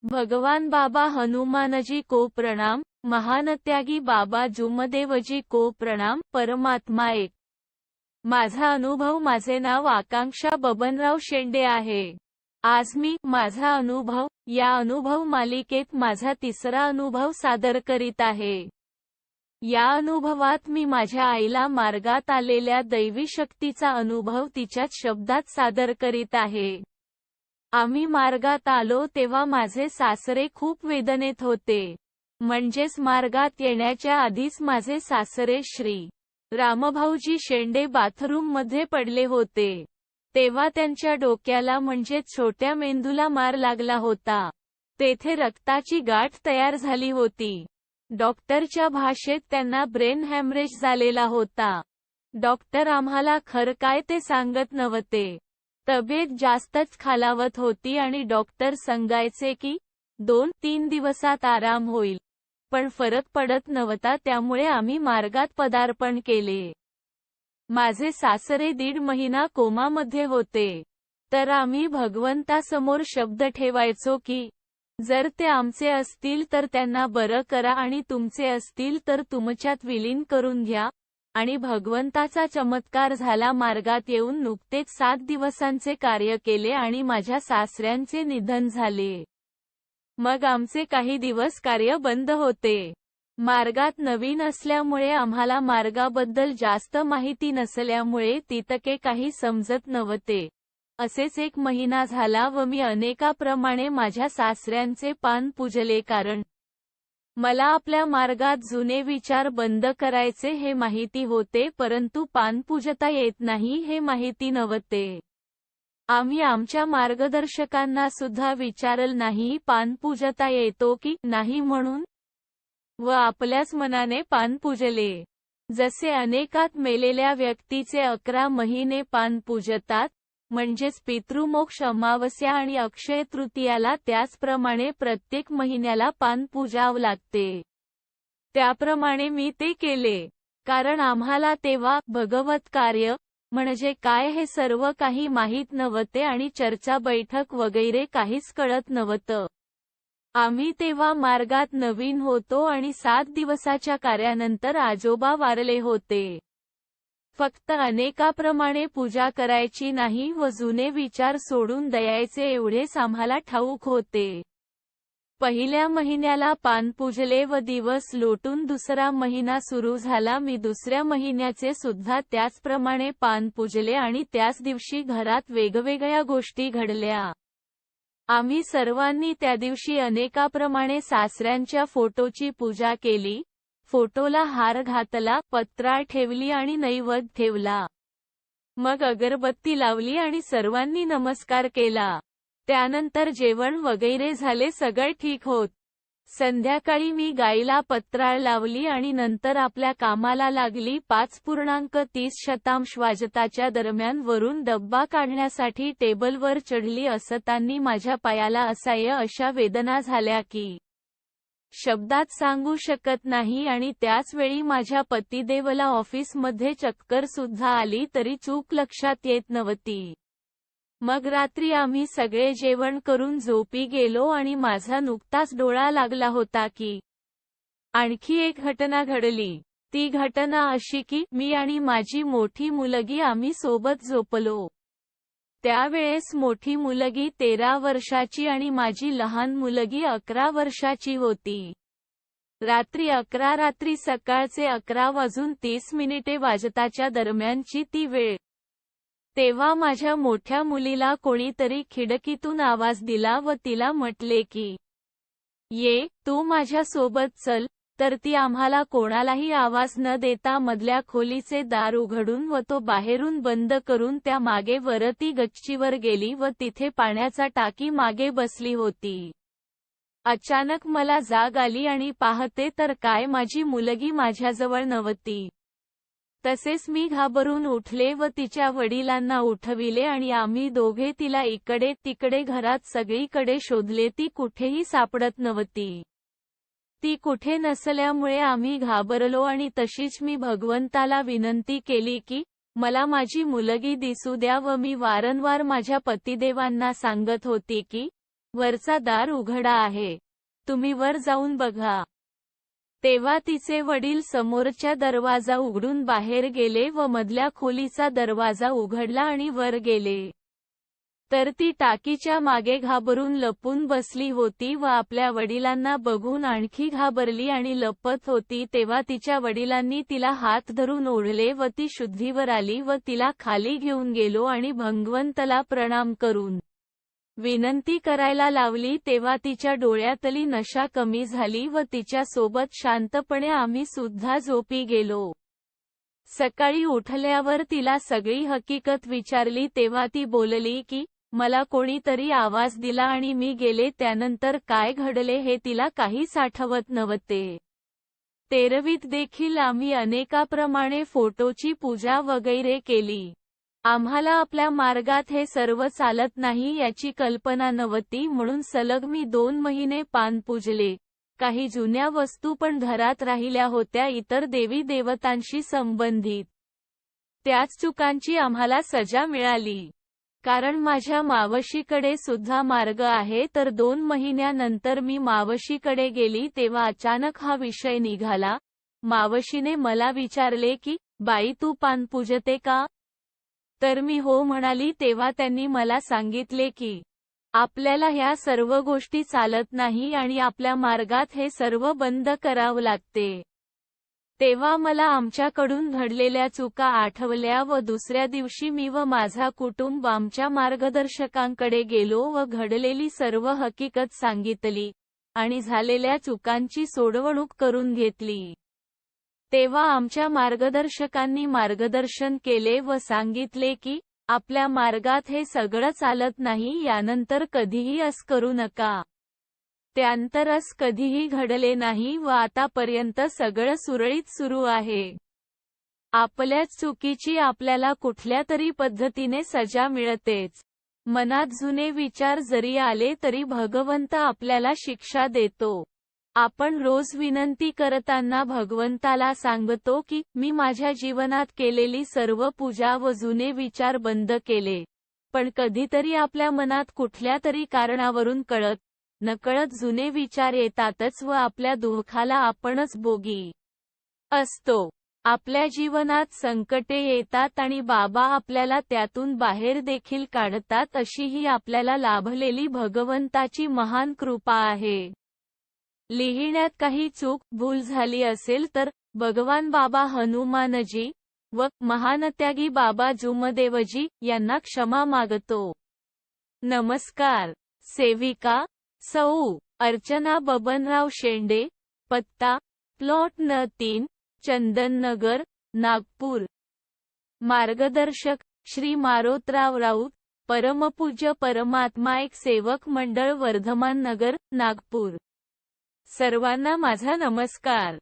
भगवान बाबा हनुमानजी को प्रणाम, महानत्यागी बाबा जुमदेवजी को प्रणाम, परमात्मा एक. माझा अनुभव. माझे नाव आकांक्षा बबनराव शेंडे आहे. आज मी माझा अनुभव या अनुभव मालिकेत माझा तिसरा अनुभव सादर करीत आहे. या अनुभवात मी माझ्या आईला मार्गात आलेल्या दैवी शक्तीचा अनुभव तिच्याच शब्दात सादर करीत आहे. आम्ही मार्गात आलो तेव्हा माझे सासरे खूप वेदनेत होते. म्हणजेच मार्गात येण्याच्या आधीच माझे सासरे श्री रामभाऊजी शेंडे बाथरूममध्ये पडले होते. तेव्हा त्यांच्या डोक्याला म्हणजे छोट्या मेंदूला मार लागला होता. तेथे रक्ताची गाठ तयार झाली होती. डॉक्टरच्या भाषेत त्यांना ब्रेन हॅमरेज झालेला होता. डॉक्टर आम्हाला खरं काय ते सांगत नव्हते. तब्येत जास्तच खालावत होती आणि डॉक्टर सांगायचे की 2-3 दिवसात आराम होईल. पण फरक पडत नव्हता. त्यामुळे आम्ही मार्गात पदार्पण केले. माझे सासरे 1.5 महिना कोमामध्ये होते. तर आम्ही भगवंतासमोर शब्द ठेवायचो की जर ते आमचे असतील तर त्यांना बरं करा आणि तुमचे असतील तर तुमच्यात विलीन करून घ्या. आणि भगवंताचा चमत्कार झाला. मार्गात येऊन नुकतेच 7 दिवसांचे कार्य केले आणि माझ्या सासऱ्यांचे निधन झाले. मग आमचे काही दिवस कार्य बंद होते. मार्गात नवीन असल्यामुळे आम्हाला मार्गाबद्दल जास्त माहिती नसल्यामुळे तितके काही समजत नव्हते. असेच 1 महिना झाला व मी अनेकाप्रमाणे माझ्या सासऱ्यांचे पान पूजले. कारण मला आपल्या मार्गात जुने विचार बंद करायचे हे माहिती होते, परंतु पान पूजता येत नाही हे माहिती नव्हते. आम्ही आमच्या मार्गदर्शकांना सुद्धा विचारलं नाही पान पूजता येतो की नाही म्हणून, व आपल्याच मनाने पान पूजले. जसे अनेकात मेलेल्या व्यक्तीचे 11 महिने पान पूजतात, म्हणजेच पितृमोक्ष अमावस्या आणि अक्षय तृतीयाला, त्याचप्रमाणे प्रत्येक महिन्याला पान पूजावं लागते. त्याप्रमाणे मी ते केले. कारण आम्हाला तेव्हा भगवत कार्य म्हणजे काय हे सर्व काही माहीत नव्हते आणि चर्चा बैठक वगैरे काहीच कळत नव्हतं. आम्ही तेव्हा मार्गात नवीन होतो आणि 7 दिवसाच्या कार्यानंतर आजोबा वारले होते. फक्त अनेकाप्रमाणे पूजा करायची नाही व जुने विचार सोडून द्यायचे एवढेच आम्हाला ठाऊक होते. पहिल्या महिन्याला पान पूजले व दिवस लोटून दुसरा महिना सुरू झाला. मी दुसऱ्या महिन्याचे सुद्धा त्याचप्रमाणे पान पूजले आणि त्याच दिवशी घरात वेगवेगळ्या गोष्टी घडल्या. आम्ही सर्वांनी त्या दिवशी अनेकाप्रमाणे सासऱ्यांच्या फोटोची पूजा केली. फोटोला हार घातला, पत्राळ ठेवली आणि नैवेद्य ठेवला. मग अगरबत्ती लावली आणि सर्वांनी नमस्कार केला. त्यानंतर जेवण वगैरे झाले. सगळं ठीक होत. संध्याकाळी मी गाईला पत्राळ लावली आणि नंतर आपल्या कामाला लागली. 5.30 वाजताच्या दरम्यान वरून डब्बा काढण्यासाठी टेबलवर चढली असताना माझ्या पायाला असह्य अशा वेदना झाल्या की शब्दात सांगू शकत नाही आणि त्याच वेळी माझ्या पतिदेवला ऑफिसमध्ये चक्कर सुद्धा आली तरी चूक लक्षात येत नव्हती. मग रात्री आम्ही सगळे जेवण करून झोपी गेलो आणि माझा नुकताच डोळा लागला होता की आणखी एक घटना घडली. ती घटना अशी की मी आणि माझी मोठी मुलगी आम्ही सोबत झोपलो. त्यावेळेस मोठी मुलगी 13 वर्षाची आणि माझी लहान मुलगी 11 वर्षाची होती. रात्री 11 रात्री सकाळचे 11:30 वाजताच्या दरम्यानची ती वेळ. तेव्हा माझ्या मोठ्या मुलीला कोणीतरी खिडकीतून आवाज दिला व तिला म्हटले की ये, तू माझ्या सोबत चल. तर ती आम्हाला कोणालाही आवाज न देता मधल्या खोलीचे दार उघडून व तो बाहेरून बंद करून त्या मागे वरती गच्चीवर गेली व तिथे पाण्याचा टाकी मागे बसली होती. अचानक मला जाग आली आणि पाहते तर काय माझी मुलगी माझ्याजवळ नव्हती. तसेच मी घाबरून उठले व तिच्या वडिलांना उठविले आणि आम्ही दोघे तिला इकडे तिकडे घरात सगळीकडे शोधले. ती कुठेही सापडत नव्हती. ती कुठे नसल्यामुळे आम्ही घाबरलो आणि तशीच मी भगवंताला विनंती केली की मला माझी मुलगी दिसू द्या व मी वारंवार माझ्या पतिदेवांना सांगत होती की वरचा दार उघडा आहे. तुम्ही वर जाऊन बघा. तेव्हा तिचे वडील समोरच्या दरवाजा उघडून बाहेर गेले व मधल्या खोलीचा दरवाजा उघडला आणि वर गेले. तर ती टाकीच्या मागे घाबरून लपून बसली होती व आपल्या वडिलांना बघून आणखी घाबरली आणि लपत होती. तेव्हा तिच्या वडिलांनी तिला हात धरून ओढले व ती शुद्धीवर आली व तिला खाली घेऊन गेलो आणि भगवंताला प्रणाम करून विनंती करायला लावली. तेव्हा तिच्या डोळ्यातली नशा कमी झाली व तिच्या सोबत शांतपणे आम्ही सुद्धा झोपी गेलो. सकाळी उठल्यावर तिला सगळी हकीकत विचारली तेव्हा ती बोलली की मला कोणीतरी आवाज दिला आणि मी गेले. त्यानंतर काय घडले हे तिला काहीच आठवत नव्हते. 13वीत देखील आम्ही अनेकाप्रमाणे फोटोची पूजा वगैरे केली. आम्हाला आपल्या मार्गात हे सर्व चालत नाही याची कल्पना नव्हती म्हणून सलग मी 2 महिने पान पूजले. काही जुन्या वस्तू पण घरात राहिल्या होत्या इतर देवी देवतांशी संबंधित. त्याच चुकांची आम्हाला सजा मिळाली. कारण माझ्या मावशीकडे सुद्धा मार्ग आहे. तर 2 महिन्यानंतर मी मावशीकडे गेली तेव्हा अचानक हा विषय निघाला. मावशीने मला विचारले की बाई तू पान पूजते का? तर मी हो म्हणाली. तेव्हा त्यांनी मला सांगितले की आपल्याला ह्या सर्व गोष्टी चालत नाही आणि आपल्या मार्गात हे सर्व बंद करावं लागते. तेव्हा मला आमच्याकडून घडलेल्या चुका आठवल्या व दुसऱ्या दिवशी मी व माझा कुटुंब आमच्या मार्गदर्शकांकडे गेलो व घडलेली सर्व हकीकत सांगितली आणि झालेल्या चुकांची सोडवणूक करून घेतली. तेव्हा आमच्या मार्गदर्शकांनी मार्गदर्शन केले व सांगितले की आपल्या मार्गात हे सगळं चालत नाही. यानंतर कधीही असं करू नका. त्यानंतर असं कधीही घडले नाही व आतापर्यंत सगळं सुरळीत सुरू आहे. आपल्याच चुकीची आपल्याला कुठल्या तरी पद्धतीने सजा मिळतेच. मनात जुने विचार जरी आले तरी भगवंत आपल्याला शिक्षा देतो. आपण रोज विनंती करताना भगवंताला सांगतो की मी माझ्या जीवनात केलेली सर्व पूजा व जुने विचार बंद केले. पण कधीतरी आपल्या मनात कुठल्या तरी कारणावरून कळत नकळत जुने विचार येतातच व आपल्या दुःखाला आपणच भोगी असतो. आपल्या जीवनात संकटे येतात आणि बाबा आपल्याला त्यातून बाहेर देखील काढतात. अशी ही आपल्याला लाभलेली भगवंताची महान कृपा आहे. लिहिण्यात काही चूक भूल झाली असेल तर भगवान बाबा हनुमानजी व महानत्यागी बाबा जुमदेवजी यांना क्षमा मागतो. नमस्कार. सेविका सौ. अर्चना बबनराव शेंडे. पत्ता प्लॉट न. 3 चंदननगर नागपूर. मार्गदर्शक श्री मारोतराव राऊत. परमपूज्य परमात्मा एक सेवक मंडळ वर्धमान नगर नागपूर. सर्वांना माझा नमस्कार.